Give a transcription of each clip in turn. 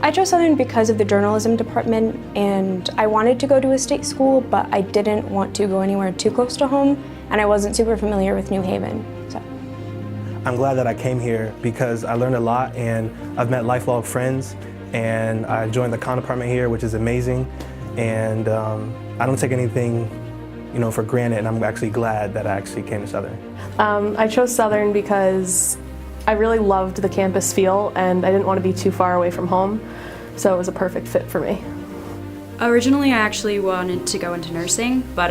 I chose Southern because of the journalism department, and I wanted to go to a state school, but I didn't want to go anywhere too close to home, and I wasn't super familiar with New Haven. So I'm glad that I came here because I learned a lot, and I've met lifelong friends, and I joined the con department here, which is amazing, and I don't take anything for granted, and I'm actually glad that I actually came to Southern. I chose Southern because I really loved the campus feel, and I didn't want to be too far away from home, so it was a perfect fit for me. Originally, I actually wanted to go into nursing, but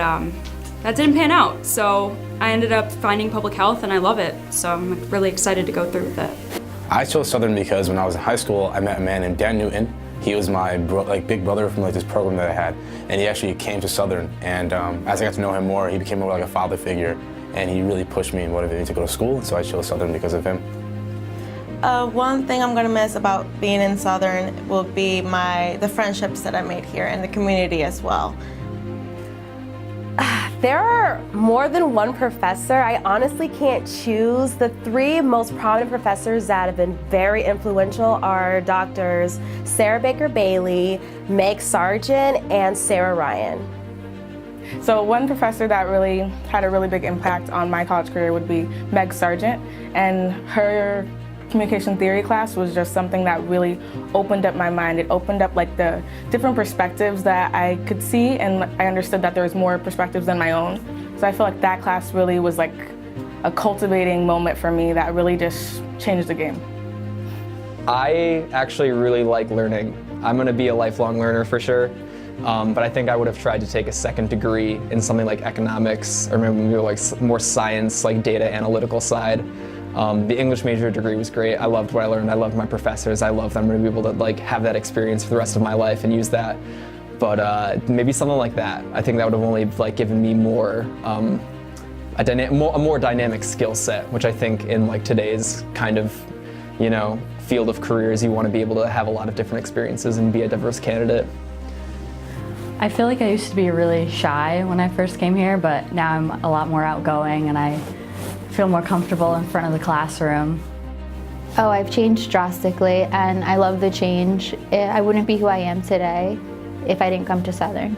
that didn't pan out, so I ended up finding public health, and I love it, so I'm really excited to go through with it. I chose Southern because when I was in high school, I met a man named Dan Newton. He was my big brother from this program that I had, and he actually came to Southern, and as I got to know him more, he became more like a father figure, and he really pushed me and motivated me to go to school, so I chose Southern because of him. One thing I'm going to miss about being in Southern will be the friendships that I made here and the community as well. There are more than one professor. I honestly can't choose. The three most prominent professors that have been very influential are Doctors Sarah Baker Bailey, Meg Sargent, and Sarah Ryan. So one professor that really had a really big impact on my college career would be Meg Sargent, and her communication theory class was just something that really opened up my mind. It opened up the different perspectives that I could see, and I understood that there was more perspectives than my own. So I feel like that class really was like a cultivating moment for me that really just changed the game. I actually really like learning. I'm going to be a lifelong learner for sure, but I think I would have tried to take a second degree in something like economics or maybe more science, like data analytical side. The English major degree was great. I loved what I learned. I loved my professors. I loved them to be able to have that experience for the rest of my life and use that. But maybe something like that. I think that would have only given me more a more dynamic skill set, which I think in today's kind of field of careers, you want to be able to have a lot of different experiences and be a diverse candidate. I feel like I used to be really shy when I first came here, but now I'm a lot more outgoing and I feel more comfortable in front of the classroom. Oh, I've changed drastically, and I love the change. I wouldn't be who I am today if I didn't come to Southern.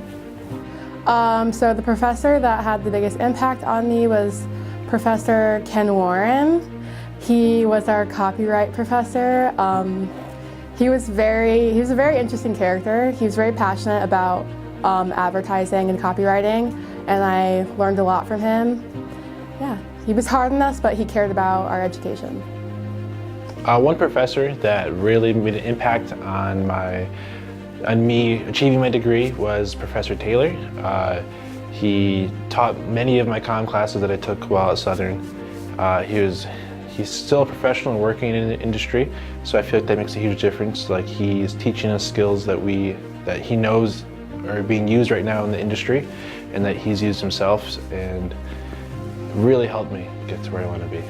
So the professor that had the biggest impact on me was Professor Ken Warren. He was our copyright professor. He was a very interesting character. He was very passionate about advertising and copywriting, and I learned a lot from him. Yeah. He was hard on us, but he cared about our education. One professor that really made an impact on me achieving my degree was Professor Taylor. He taught many of my comm classes that I took while at Southern. He's still a professional and working in the industry, so I feel like that makes a huge difference. He's teaching us skills that he knows are being used right now in the industry, and that he's used himself, and really helped me get to where I want to be.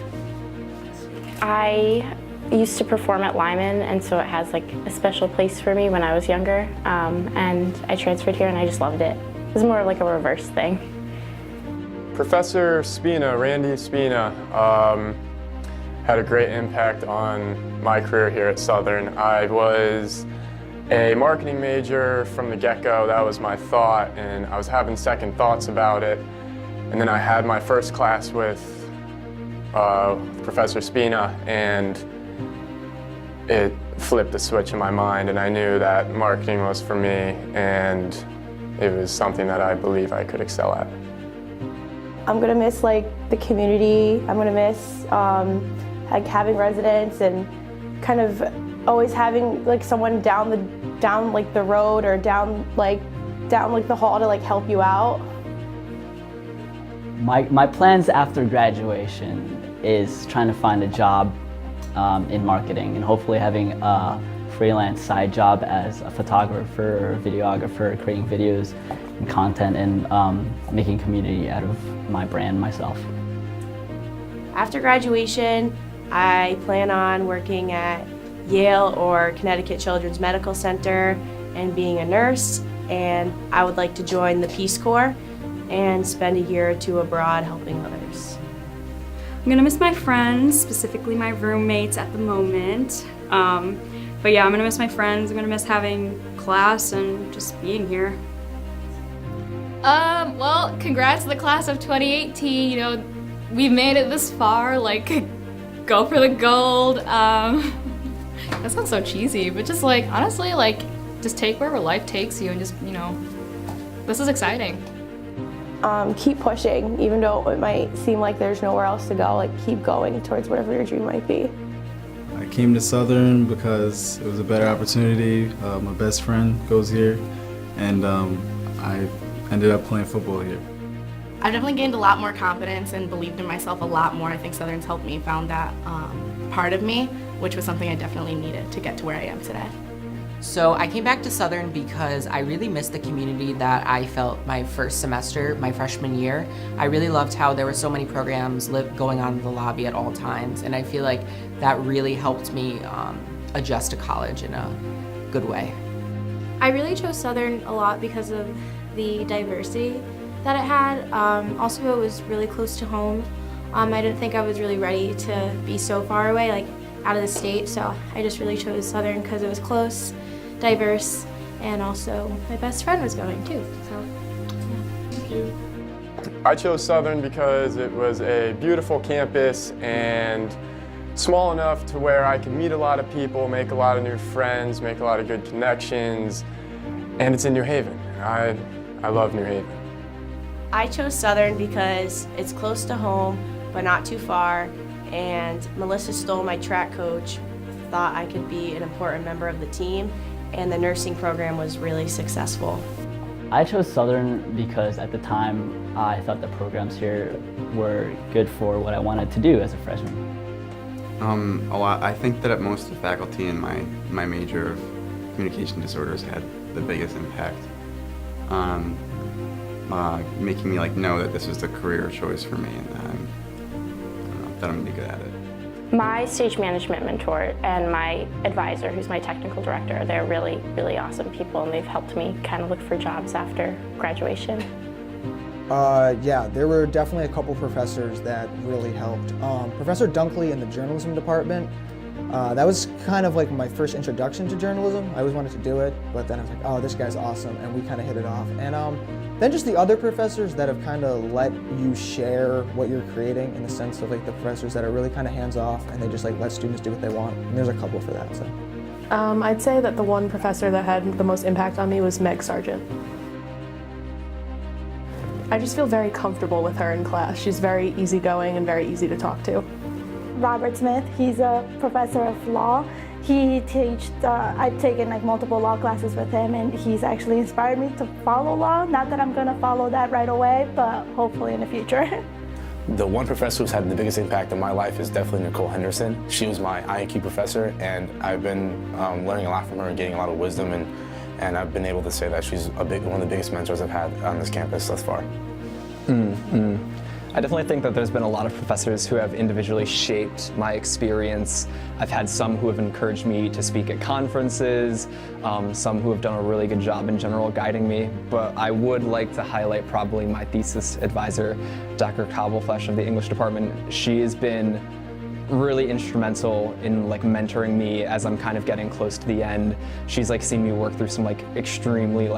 I used to perform at Lyman, and so it has a special place for me when I was younger, and I transferred here and I just loved it. It was more of a reverse thing. Professor Spina, Randy Spina, had a great impact on my career here at Southern. I was a marketing major from the get-go. That was my thought, and I was having second thoughts about it. And then I had my first class with Professor Spina, and it flipped the switch in my mind, and I knew that marketing was for me, and it was something that I believe I could excel at. I'm gonna miss the community. I'm gonna miss having residents and kind of always having someone down the road or down the hall to help you out. My plans after graduation is trying to find a job in marketing and hopefully having a freelance side job as a photographer or videographer, creating videos and content and making community out of my brand myself. After graduation, I plan on working at Yale or Connecticut Children's Medical Center and being a nurse, and I would like to join the Peace Corps and spend a year or two abroad helping others. I'm gonna miss my friends, specifically my roommates at the moment. But yeah, I'm gonna miss my friends. I'm gonna miss having class and just being here. Well, congrats to the class of 2018. You know, we made it this far. Like, go for the gold. That sounds so cheesy, but just like, honestly, like, just take wherever life takes you and just, you know, this is exciting. Keep pushing, even though it might seem like there's nowhere else to go, like keep going towards whatever your dream might be. I came to Southern because it was a better opportunity. My best friend goes here, and I ended up playing football here. I definitely gained a lot more confidence and believed in myself a lot more. I think Southern's helped me found that part of me, which was something I definitely needed to get to where I am today. So I came back to Southern because I really missed the community that I felt my first semester, my freshman year. I really loved how there were so many programs going on in the lobby at all times, and I feel like that really helped me adjust to college in a good way. I really chose Southern a lot because of the diversity that it had. Also, it was really close to home. I didn't think I was really ready to be so far away, like out of the state, so I just really chose Southern because it was close, diverse, and also my best friend was going too, so yeah. Thank you. I chose Southern because it was a beautiful campus and small enough to where I could meet a lot of people, make a lot of new friends, make a lot of good connections, and it's in New Haven. I love New Haven. I chose Southern because it's close to home, but not too far, and Melissa Stoll, my track coach, thought I could be an important member of the team, and the nursing program was really successful. I chose Southern because at the time I thought the programs here were good for what I wanted to do as a freshman. A lot. I think that most of the faculty in my major of communication disorders had the biggest impact on making me know that this was the career choice for me and that I'm gonna be good at it. My stage management mentor and my advisor, who's my technical director, they're really, really awesome people, and they've helped me kind of look for jobs after graduation. Yeah, there were definitely a couple professors that really helped. Professor Dunkley in the journalism department, that was kind of like my first introduction to journalism. I always wanted to do it, but then I was like, oh, this guy's awesome, and we kind of hit it off. And then just the other professors that have kind of let you share what you're creating, in the sense of the professors that are really kind of hands-off, and they just let students do what they want. And there's a couple for that. So. I'd say that the one professor that had the most impact on me was Meg Sargent. I just feel very comfortable with her in class. She's very easygoing and very easy to talk to. Robert Smith, he's a professor of law. He I've taken multiple law classes with him, and he's actually inspired me to follow law. Not that I'm gonna follow that right away, but hopefully in the future. The one professor who's had the biggest impact on my life is definitely Nicole Henderson. She was my IQ professor, and I've been learning a lot from her and getting a lot of wisdom, and I've been able to say that she's one of the biggest mentors I've had on this campus thus far. I definitely think that there's been a lot of professors who have individually shaped my experience. I've had some who have encouraged me to speak at conferences, some who have done a really good job in general guiding me, but I would like to highlight probably my thesis advisor, Dr. Kabelflesch of the English department. She has been really instrumental in mentoring me as I'm kind of getting close to the end. She's seen me work through some extremely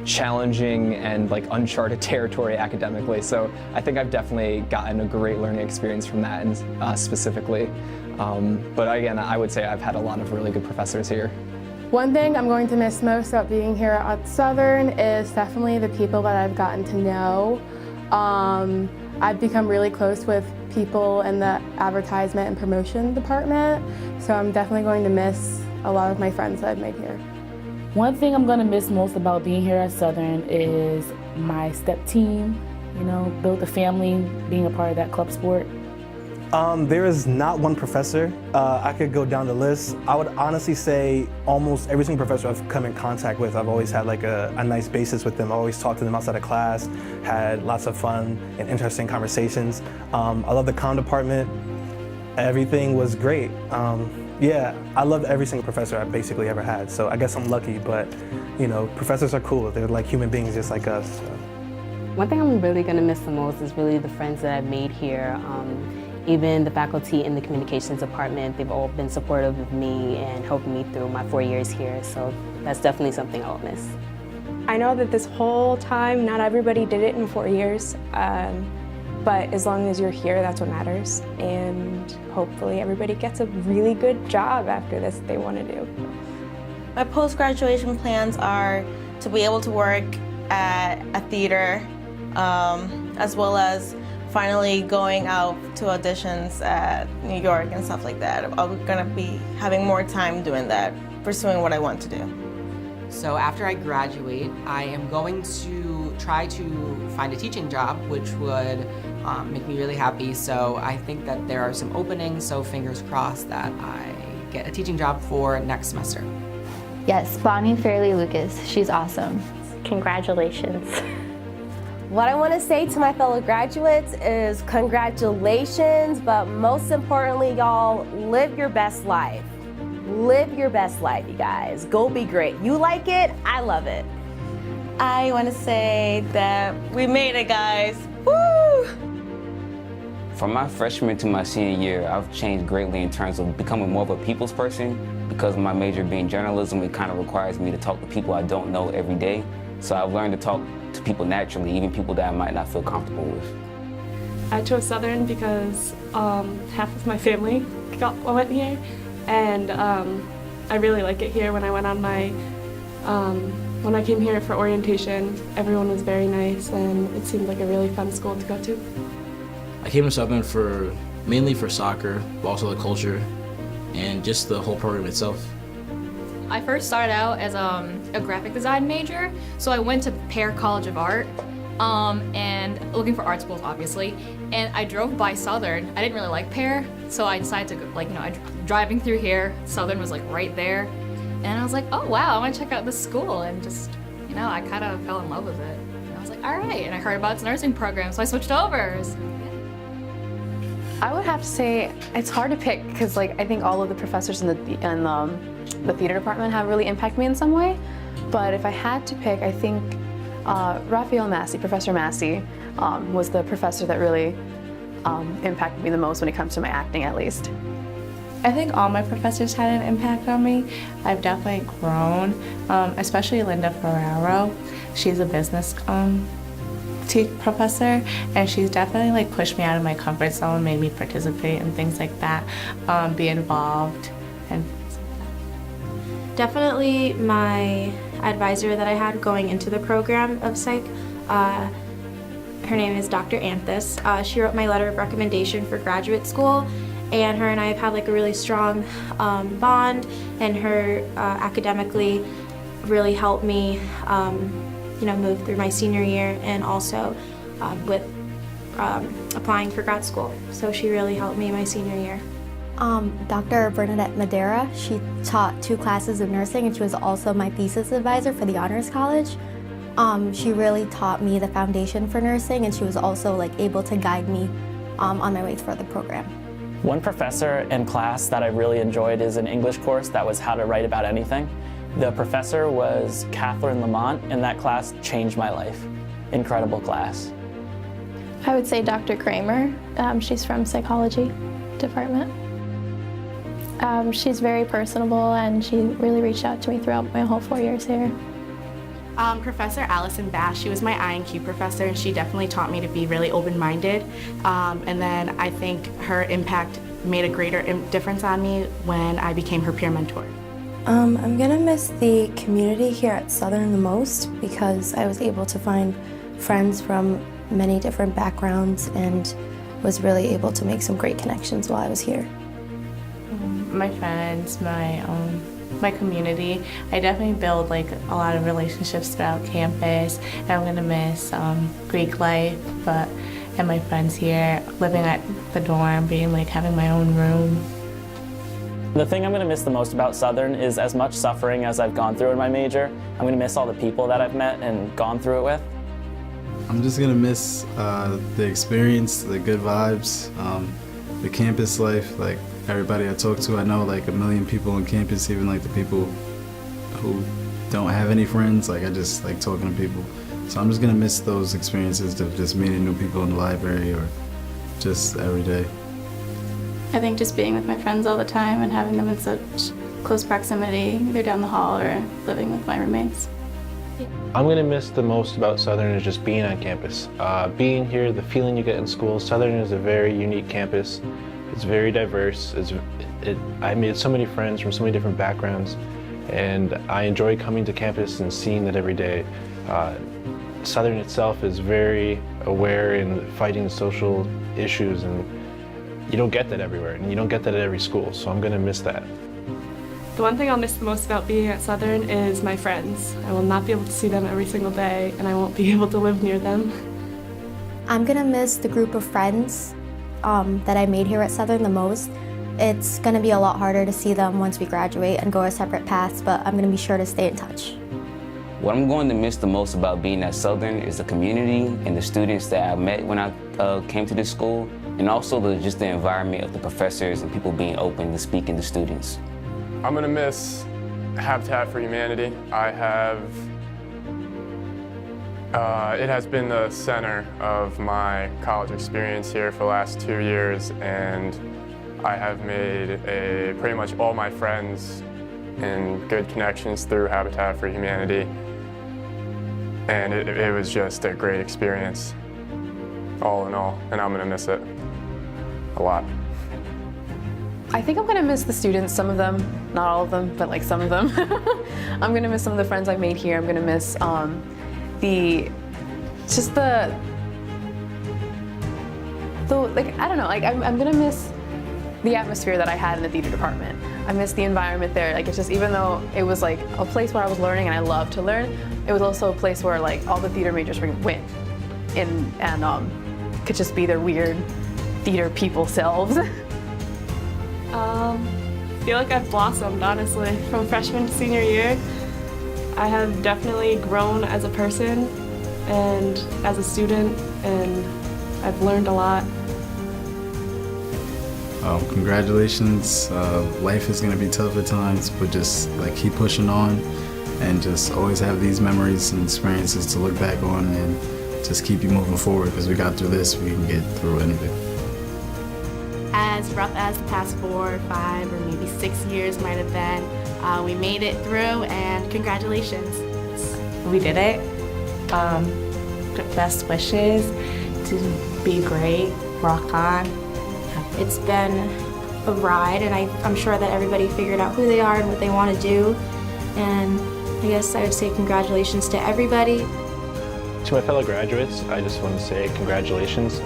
challenging and uncharted territory academically. So I think I've definitely gotten a great learning experience from that, and specifically. But again, I would say I've had a lot of really good professors here. One thing I'm going to miss most about being here at Southern is definitely the people that I've gotten to know. I've become really close with people in the advertisement and promotion department, so I'm definitely going to miss a lot of my friends that I've made here. One thing I'm going to miss most about being here at Southern is my step team, build a family, being a part of that club sport. There is not one professor. I could go down the list. I would honestly say almost every single professor I've come in contact with, I've always had a nice basis with them. I always talked to them outside of class, had lots of fun and interesting conversations. I love the comm department. Everything was great. Yeah, I loved every single professor I basically ever had, so I guess I'm lucky, but professors are cool. They're like human beings just like us. So. One thing I'm really going to miss the most is really the friends that I've made here. Even the faculty in the communications department, they've all been supportive of me and helping me through my 4 years here, so that's definitely something I will miss. I know that this whole time, not everybody did it in 4 years, but as long as you're here, that's what matters. And hopefully everybody gets a really good job after this that they want to do. My post-graduation plans are to be able to work at a theater, as well as finally going out to auditions at New York and stuff like that. I'm gonna be having more time doing that, pursuing what I want to do. So after I graduate, I am going to try to find a teaching job, which would make me really happy. So I think that there are some openings, so fingers crossed that I get a teaching job for next semester. Yes, Bonnie Fairley Lucas. She's awesome. Congratulations. What I want to say to my fellow graduates is congratulations, but most importantly, y'all, live your best life. Live your best life, you guys. Go be great. You like it, I love it. I want to say that we made it, guys. Woo! From my freshman to my senior year, I've changed greatly in terms of becoming more of a people's person. Because of my major being journalism, it kind of requires me to talk to people I don't know every day. So I've learned to talk to people naturally, even people that I might not feel comfortable with. I chose Southern because half of my family went here, and I really like it here. When I went on my, when I came here for orientation, everyone was very nice, and it seemed like a really fun school to go to. I came to Southern mainly for soccer, but also the culture, and just the whole program itself. I first started out as a graphic design major, so I went to Pear College of Art, and looking for art schools, obviously. And I drove by Southern. I didn't really like Pear, so I decided to go, driving through here, Southern was like right there, and I was like, oh wow, I want to check out this school, and just, I kind of fell in love with it. And I was like, all right, and I heard about its nursing program, so I switched over. So, I would have to say it's hard to pick because I think all of the professors in the theater department have really impacted me in some way. But if I had to pick, I think Raphael Massey, Professor Massey, was the professor that really impacted me the most when it comes to my acting, at least. I think all my professors had an impact on me. I've definitely grown, especially Linda Ferraro. She's a business professor, and she's definitely pushed me out of my comfort zone, made me participate in things like that, be involved, and definitely my advisor that I had going into the program of psych. Her name is Dr. Anthis. She wrote my letter of recommendation for graduate school, and her and I have had a really strong bond, and her academically really helped me move through my senior year, and also with applying for grad school. So she really helped me my senior year. Dr. Bernadette Madera, she taught 2 classes of nursing, and she was also my thesis advisor for the Honors College. She really taught me the foundation for nursing, and she was also able to guide me on my way through the program. One professor in class that I really enjoyed is an English course that was how to write about anything. The professor was Catherine Lamont, and that class changed my life. Incredible class. I would say Dr. Kramer. She's from psychology department. She's very personable, and she really reached out to me throughout my whole 4 years here. Professor Allison Bass, she was my I&Q professor, and she definitely taught me to be really open-minded. And then I think her impact made a greater difference on me when I became her peer mentor. I'm gonna miss the community here at Southern the most because I was able to find friends from many different backgrounds and was really able to make some great connections while I was here. My friends, my community. I definitely build a lot of relationships throughout campus. And I'm gonna miss Greek life, and my friends here, living at the dorm, being having my own room. The thing I'm going to miss the most about Southern is as much suffering as I've gone through in my major. I'm going to miss all the people that I've met and gone through it with. I'm just going to miss the experience, the good vibes, the campus life. Everybody I talk to, I know a million people on campus, even the people who don't have any friends. I just like talking to people. So I'm just gonna miss those experiences of just meeting new people in the library or just every day. I think just being with my friends all the time and having them in such close proximity, either down the hall or living with my roommates. I'm going to miss the most about Southern is just being on campus. Being here, the feeling you get in school. Southern is a very unique campus. It's very diverse. I made so many friends from so many different backgrounds, and I enjoy coming to campus and seeing that every day. Southern itself is very aware in fighting social issues, and you don't get that everywhere, and you don't get that at every school, so I'm going to miss that. The one thing I'll miss the most about being at Southern is my friends. I will not be able to see them every single day, and I won't be able to live near them. I'm gonna miss the group of friends that I made here at Southern the most. It's gonna be a lot harder to see them once we graduate and go our separate paths, but I'm gonna be sure to stay in touch. What I'm going to miss the most about being at Southern is the community and the students that I met when I came to this school, and also just the environment of the professors and people being open to speaking to students. I'm gonna miss Habitat for Humanity. It has been the center of my college experience here for the last 2 years, and I have made pretty much all my friends and good connections through Habitat for Humanity. And it was just a great experience, all in all, and I'm gonna miss it a lot. I think I'm gonna miss the students, some of them, not all of them, but like some of them. I'm gonna miss some of the friends I made here. I'm gonna miss I'm gonna miss the atmosphere that I had in the theater department. I miss the environment there. Like, it's just, even though it was like a place where I was learning and I loved to learn, it was also a place where like all the theater majors went in and could just be their weird theater people selves. I feel like I've blossomed, honestly. From freshman to senior year, I have definitely grown as a person and as a student, and I've learned a lot. Congratulations. Life is gonna be tough at times, but just like keep pushing on and just always have these memories and experiences to look back on and just keep you moving forward, because we got through this, we can get through anything. As rough as the past 4, 5, or maybe 6 years might have been, we made it through, and congratulations. We did it. Best wishes to be great, rock on. It's been a ride, and I'm sure that everybody figured out who they are and what they want to do. And I guess I would say congratulations to everybody. To my fellow graduates, I just want to say congratulations.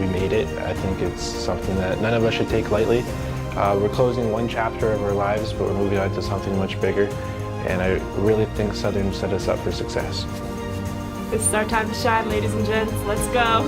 We made it. I think it's something that none of us should take lightly. We're closing one chapter of our lives, but we're moving on to something much bigger. And I really think Southern set us up for success. This is our time to shine, ladies and gents. Let's go.